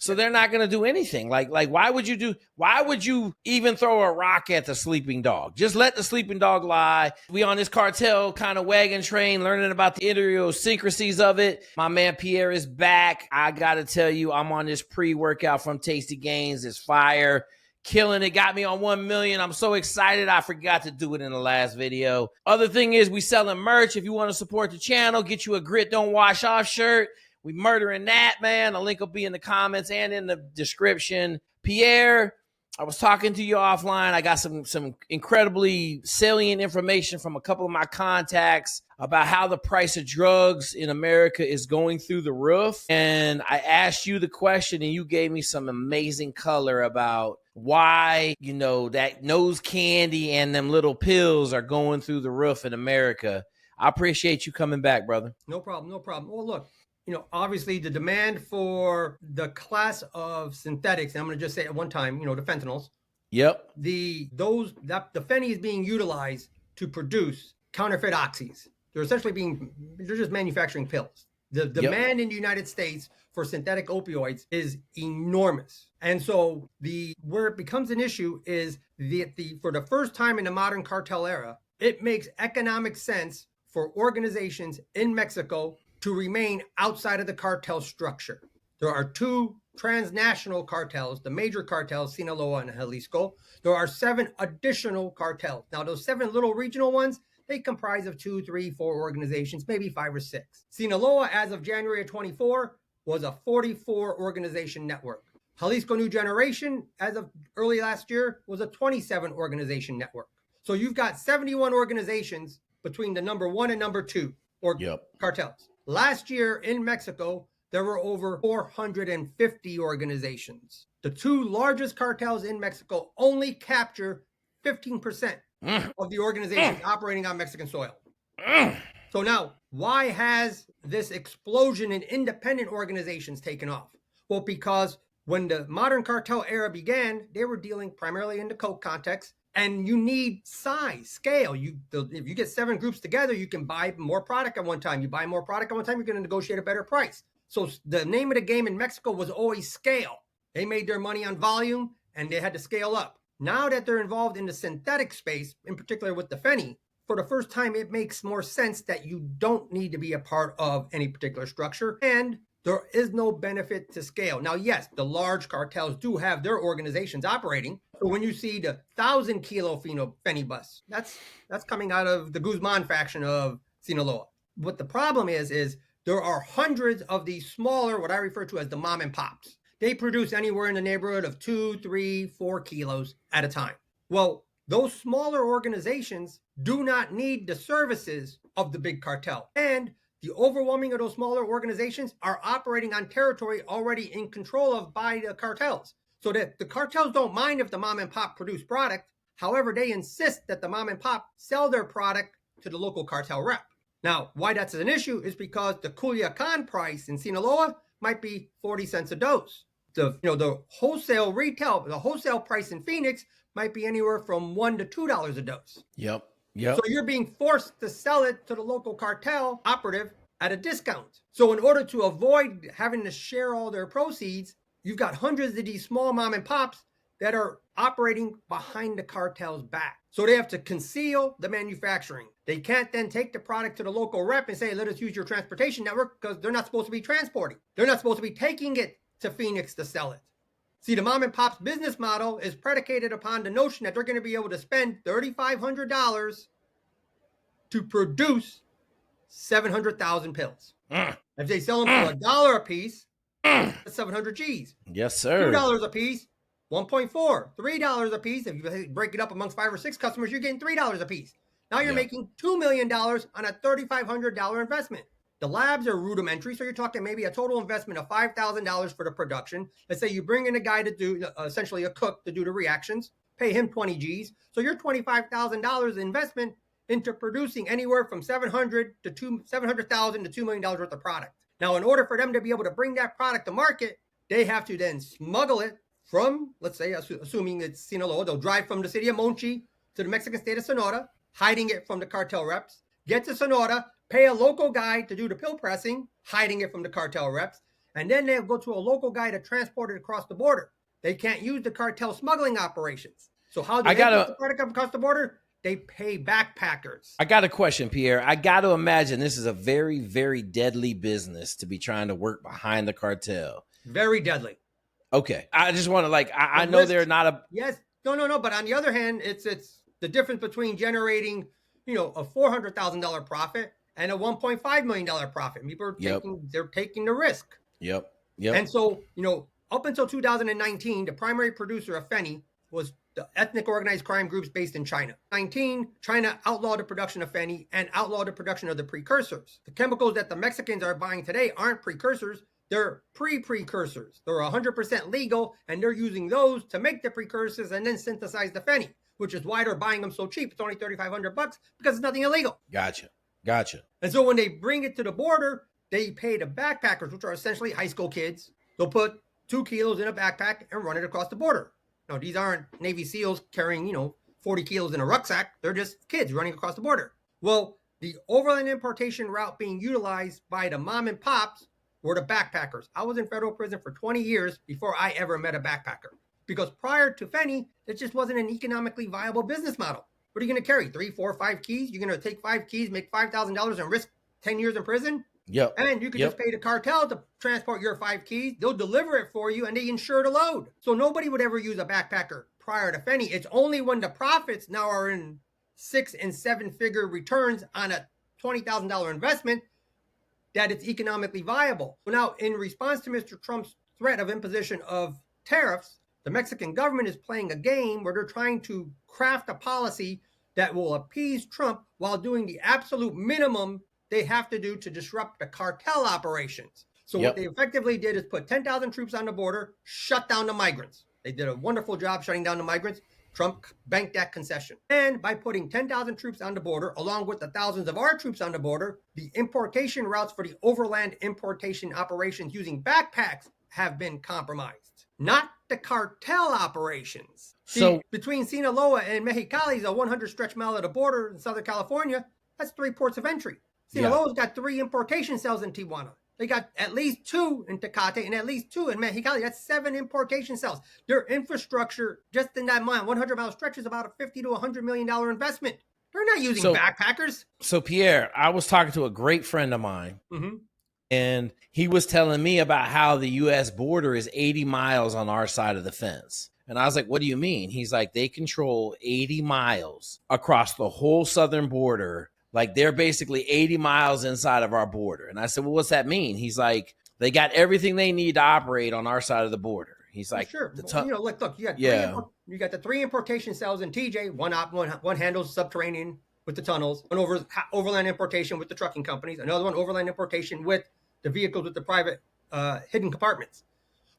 So they're not going to do anything. Like why would you even throw a rock at the sleeping dog? Just let the sleeping dog lie. We on this cartel kind of wagon train, learning about the idiosyncrasies of it. My man Pierre is back. I got to tell you, I'm on this pre-workout from Tasty Gains. It's fire. Killing it. Got me on 1 million. I'm so excited. I forgot to do it in the last video. Other thing is we selling merch. If you want to support the channel, get you a Grit Don't Wash Off shirt. We murdering that, man. The link will be in the comments and in the description. Pierre, I was talking to you offline. I got some incredibly salient information from a couple of my contacts about how the price of drugs in America is going through the roof. And I asked you the question and you gave me some amazing color about why, that nose candy and them little pills are going through the roof in America. I appreciate you coming back, brother. No problem. Well, look. Obviously the demand for the class of synthetics, and I'm going to just say at one time, the fentanyls. Yep. The fentanyl is being utilized to produce counterfeit oxys. They're just manufacturing pills. The demand in the United States for synthetic opioids is enormous. And so where it becomes an issue is for the first time in the modern cartel era, it makes economic sense for organizations in Mexico to remain outside of the cartel structure. There are two transnational cartels, the major cartels, Sinaloa and Jalisco. There are 7 additional cartels. Now, those 7 little regional ones, they comprise of 2, 3, 4 organizations, maybe 5 or 6. Sinaloa, as of January of 24, was a 44 organization network. Jalisco New Generation, as of early last year, was a 27 organization network. So you've got 71 organizations between the number 1 and number 2 cartels. Last year in Mexico, there were over 450 organizations. The 2 largest cartels in Mexico only capture 15% of the organizations operating on Mexican soil. So now, why has this explosion in independent organizations taken off? Well, because when the modern cartel era began, they were dealing primarily in the coke context. And you need size, scale. If you get 7 groups together, you can buy more product at one time. You buy more product at one time, you're going to negotiate a better price. So the name of the game in Mexico was always scale. They made their money on volume and they had to scale up. Now that they're involved in the synthetic space, in particular with the fentanyl, for the first time, it makes more sense that you don't need to be a part of any particular structure. And there is no benefit to scale. Now, yes, the large cartels do have their organizations operating. So when you see the 1,000-kilo fentanyl bus, that's coming out of the Guzman faction of Sinaloa. What the problem is there are hundreds of these smaller, what I refer to as the mom and pops. They produce anywhere in the neighborhood of 2, 3, 4 kilos at a time. Well, those smaller organizations do not need the services of the big cartel. And the overwhelming of those smaller organizations are operating on territory already in control of by the cartels. So that the cartels don't mind if the mom and pop produce product. However, they insist that the mom and pop sell their product to the local cartel rep. Now, why that's an issue is because the Culiacan price in Sinaloa might be 40 cents a dose. The wholesale price in Phoenix might be anywhere from $1 to $2 a dose. Yep. So you're being forced to sell it to the local cartel operative at a discount. So in order to avoid having to share all their proceeds, you've got hundreds of these small mom and pops that are operating behind the cartel's back. So they have to conceal the manufacturing. They can't then take the product to the local rep and say, let us use your transportation network, because they're not supposed to be transporting. They're not supposed to be taking it to Phoenix to sell it. See, the mom and pop's business model is predicated upon the notion that they're going to be able to spend $3,500 to produce 700,000 pills. If they sell them for $1 a piece, that's 700 G's. Yes, sir. $2 a piece, 1.4. $3 a piece. If you break it up amongst 5 or 6 customers, you're getting $3 a piece. Now you're making $2 million on a $3,500 investment. The labs are rudimentary, so you're talking maybe a total investment of $5,000 for the production. Let's say you bring in a guy to do, essentially a cook to do the reactions, pay him 20 G's. So you're $25,000 investment into producing anywhere from $700,000 to $2 million worth of product. Now, in order for them to be able to bring that product to market, they have to then smuggle it from, let's say, assuming it's Sinaloa, they'll drive from the city of Monchi to the Mexican state of Sonora, hiding it from the cartel reps, get to Sonora, pay a local guy to do the pill pressing, hiding it from the cartel reps, and then they'll go to a local guy to transport it across the border. They can't use the cartel smuggling operations. So how do they get the product across the border? They pay backpackers. I got a question, Pierre. I got to imagine this is a very, very deadly business to be trying to work behind the cartel. Very deadly. Okay. I just want to I know they're not a... Yes. No. But on the other hand, it's the difference between generating, a $400,000 profit and a $1.5 million profit. People are they're taking the risk. Yep. And so, up until 2019, the primary producer of Fenny was the ethnic organized crime groups based in China. China outlawed the production of Fenny and outlawed the production of the precursors. The chemicals that the Mexicans are buying today aren't precursors. They're pre-precursors. They're 100% legal, and they're using those to make the precursors and then synthesize the Fenny, which is why they're buying them so cheap. It's only $3,500 because it's nothing illegal. Gotcha. And so when they bring it to the border, they pay the backpackers, which are essentially high school kids. They'll put 2 kilos in a backpack and run it across the border. Now, these aren't Navy SEALs carrying, 40 kilos in a rucksack. They're just kids running across the border. Well, the overland importation route being utilized by the mom and pops were the backpackers. I was in federal prison for 20 years before I ever met a backpacker. Because prior to Fenny, it just wasn't an economically viable business model. What are you going to carry? 3, 4, 5 keys? You're going to take 5 keys, make $5,000 and risk 10 years in prison? Yep. And you can just pay the cartel to transport your 5 keys. They'll deliver it for you and they insure the load. So nobody would ever use a backpacker prior to Fenny. It's only when the profits now are in 6- and 7-figure returns on a $20,000 investment that it's economically viable. So now, in response to Mr. Trump's threat of imposition of tariffs, the Mexican government is playing a game where they're trying to craft a policy that will appease Trump while doing the absolute minimum they have to do to disrupt the cartel operations. So what they effectively did is put 10,000 troops on the border, shut down the migrants. They did a wonderful job shutting down the migrants. Trump banked that concession. And by putting 10,000 troops on the border, along with the thousands of our troops on the border, the importation routes for the overland importation operations using backpacks have been compromised. Not the cartel operations. So between Sinaloa and Mexicali is a 100 stretch mile of the border in Southern California. That's 3 ports of entry. Sinaloa's got 3 importation cells in Tijuana. They got at least 2 in Tecate and at least 2 in Mexicali. That's 7 importation cells. Their infrastructure, just in that 100-mile stretch, is about a $50 to $100 million investment. They're not using backpackers. So, Pierre, I was talking to a great friend of mine, and he was telling me about how the U.S. border is 80 miles on our side of the fence. And I was like, what do you mean? He's like, they control 80 miles across the whole southern border. Like, they're basically 80 miles inside of our border. And I said, well, what's that mean? He's like, they got everything they need to operate on our side of the border. He's like, sure. Look, you got the 3 importation cells in TJ. One handles subterranean with the tunnels, one overland importation with the trucking companies, another one overland importation with the vehicles with the private hidden compartments.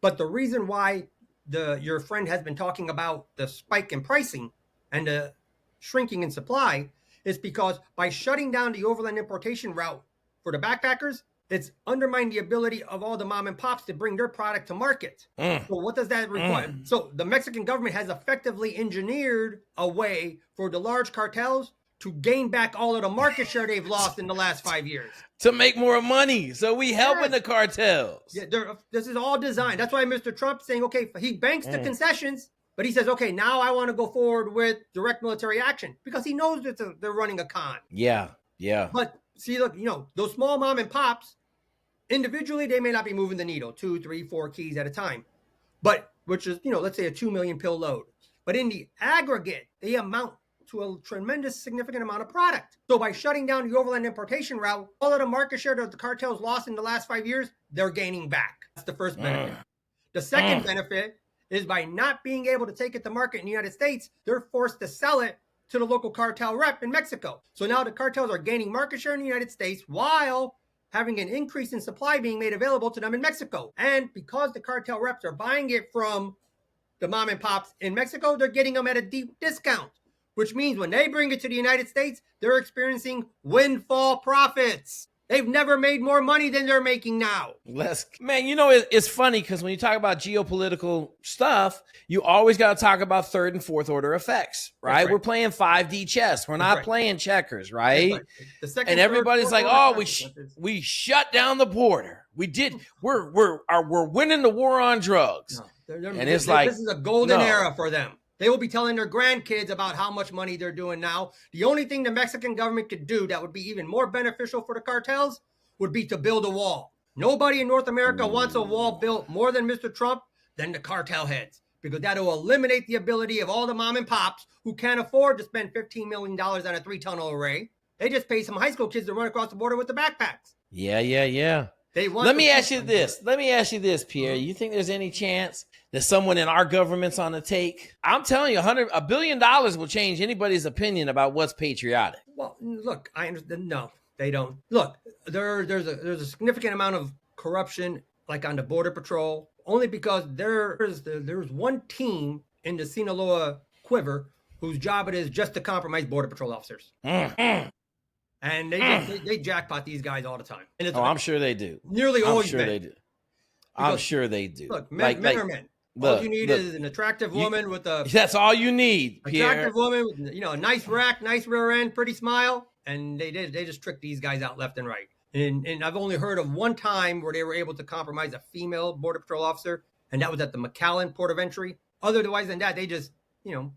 But the reason why your friend has been talking about the spike in pricing and the shrinking in supply is because by shutting down the overland importation route for the backpackers, it's undermined the ability of all the mom and pops to bring their product to market. So what does that require? So the Mexican government has effectively engineered a way for the large cartels to gain back all of the market share they've lost in the last 5 years. To make more money. So we helping the cartels. Yeah, this is all designed. That's why Mr. Trump saying, okay, he banks the concessions, but he says, okay, now I want to go forward with direct military action because he knows that they're running a con. Yeah. But see, look, those small mom and pops, individually, they may not be moving the needle, 2, 3, 4 keys at a time, but which is, let's say a 2 million pill load. But in the aggregate, they amount to a tremendous, significant amount of product. So by shutting down the overland importation route, all of the market share that the cartels lost in the last 5 years, they're gaining back. That's the first benefit. The second benefit is by not being able to take it to market in the United States, they're forced to sell it to the local cartel rep in Mexico. So now the cartels are gaining market share in the United States while having an increase in supply being made available to them in Mexico. And because the cartel reps are buying it from the mom and pops in Mexico, they're getting them at a deep discount, which means when they bring it to the United States, they're experiencing windfall profits. They've never made more money than they're making now. Man, it's funny because when you talk about geopolitical stuff, you always got to talk about third and fourth order effects, right? We're playing 5D chess. We're not playing checkers, right? The second, and everybody's like, "Oh, we shut down the border. We did. We're winning the war on drugs." No, and it's like this is a golden era for them. They will be telling their grandkids about how much money they're doing now. The only thing the Mexican government could do that would be even more beneficial for the cartels would be to build a wall. Nobody in North America wants a wall built more than Mr. Trump than the cartel heads, because that will eliminate the ability of all the mom and pops who can't afford to spend $15 million on a 3-tunnel array. They just pay some high school kids to run across the border with the backpacks. Yeah. Let me ask you this, Pierre. You think there's any chance that someone in our government's on the take? I'm telling you, $1 billion will change anybody's opinion about what's patriotic. Well, look, I understand. No, they don't. Look, there's a significant amount of corruption, like on the Border Patrol, only because there's one team in the Sinaloa quiver whose job it is just to compromise Border Patrol officers. And they jackpot these guys all the time. And I'm sure they do. Nearly always. I'm sure they do. Look, men are men. All you need is an attractive woman with a. That's all you need, Pierre. Attractive woman with a nice rack, nice rear end, pretty smile, and they just trick these guys out left and right. And I've only heard of one time where they were able to compromise a female Border Patrol officer, and that was at the McAllen port of entry. Otherwise than that, they just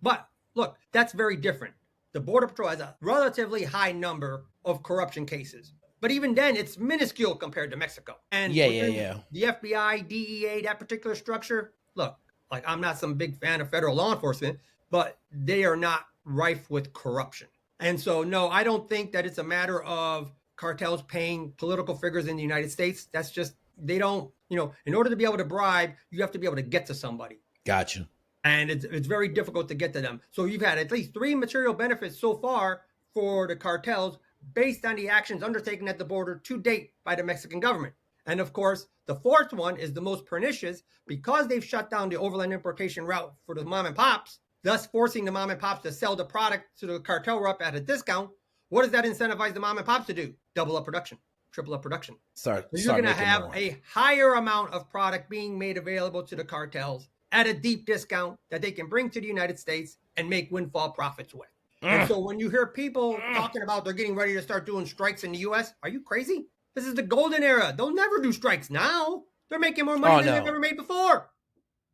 But look, that's very different. The Border Patrol has a relatively high number of corruption cases. But even then, it's minuscule compared to Mexico. And the FBI, DEA, that particular structure, look, like I'm not some big fan of federal law enforcement, but they are not rife with corruption. And so, no, I don't think that it's a matter of cartels paying political figures in the United States. That's just, they don't, in order to be able to bribe, you have to be able to get to somebody. Gotcha. And it's very difficult to get to them. So you've had at least 3 material benefits so far for the cartels based on the actions undertaken at the border to date by the Mexican government. And of course, the fourth one is the most pernicious because they've shut down the overland importation route for the mom and pops, thus forcing the mom and pops to sell the product to the cartel rep at a discount. What does that incentivize the mom and pops to do? Double up production, triple up production. So you're going to have a higher amount of product being made available to the cartels at a deep discount that they can bring to the United States and make windfall profits with. And so when you hear people talking about they're getting ready to start doing strikes in the U.S., are you crazy? This is the golden era. They'll never do strikes now. They're making more money than they've ever made before.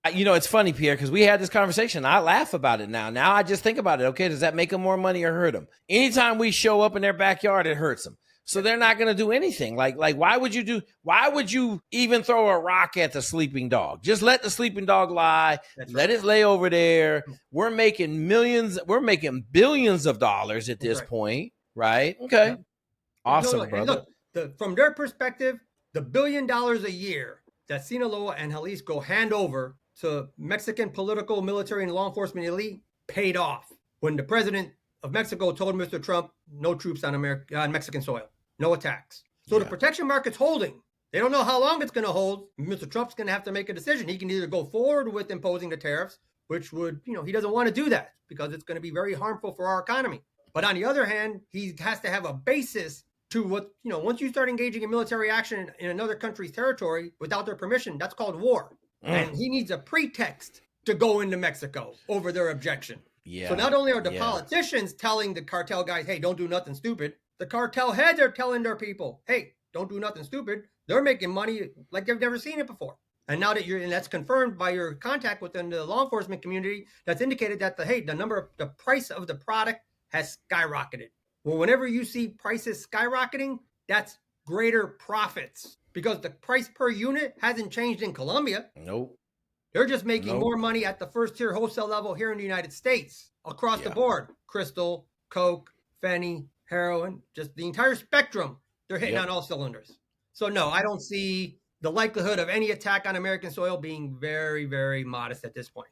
It's funny, Pierre, because we had this conversation. I laugh about it now. Now I just think about it. Okay, does that make them more money or hurt them? Anytime we show up in their backyard, it hurts them. So they're not going to do anything. Like why would you even throw a rock at the sleeping dog? Just let the sleeping dog lie. Let it lay over there. We're making billions of dollars at this point, right? Okay. Awesome, brother. Look, from their perspective, the $1 billion a year that Sinaloa and Jalisco hand over to Mexican political, military, and law enforcement elite paid off when the president of Mexico told Mr. Trump, no troops on Mexican soil. No attacks. So the protection market's holding. They don't know how long it's going to hold. Mr. Trump's going to have to make a decision. He can either go forward with imposing the tariffs, which would, he doesn't want to do that because it's going to be very harmful for our economy. But on the other hand, he has to have a basis to what, once you start engaging in military action in another country's territory without their permission, that's called war. And he needs a pretext to go into Mexico over their objection. So not only are the politicians telling the cartel guys, hey, don't do nothing stupid, the cartel heads are telling their people, hey, don't do nothing stupid. They're making money like they've never seen it before. And now that and that's confirmed by your contact within the law enforcement community, that's indicated that the price of the product has skyrocketed. Well, whenever you see prices skyrocketing, that's greater profits because the price per unit hasn't changed in Colombia. Nope. They're just making more money at the first tier wholesale level here in the United States across the board. Crystal, coke, Fenny, heroin, just the entire spectrum. They're hitting on all cylinders. So no, I don't see the likelihood of any attack on American soil being very, very modest at this point.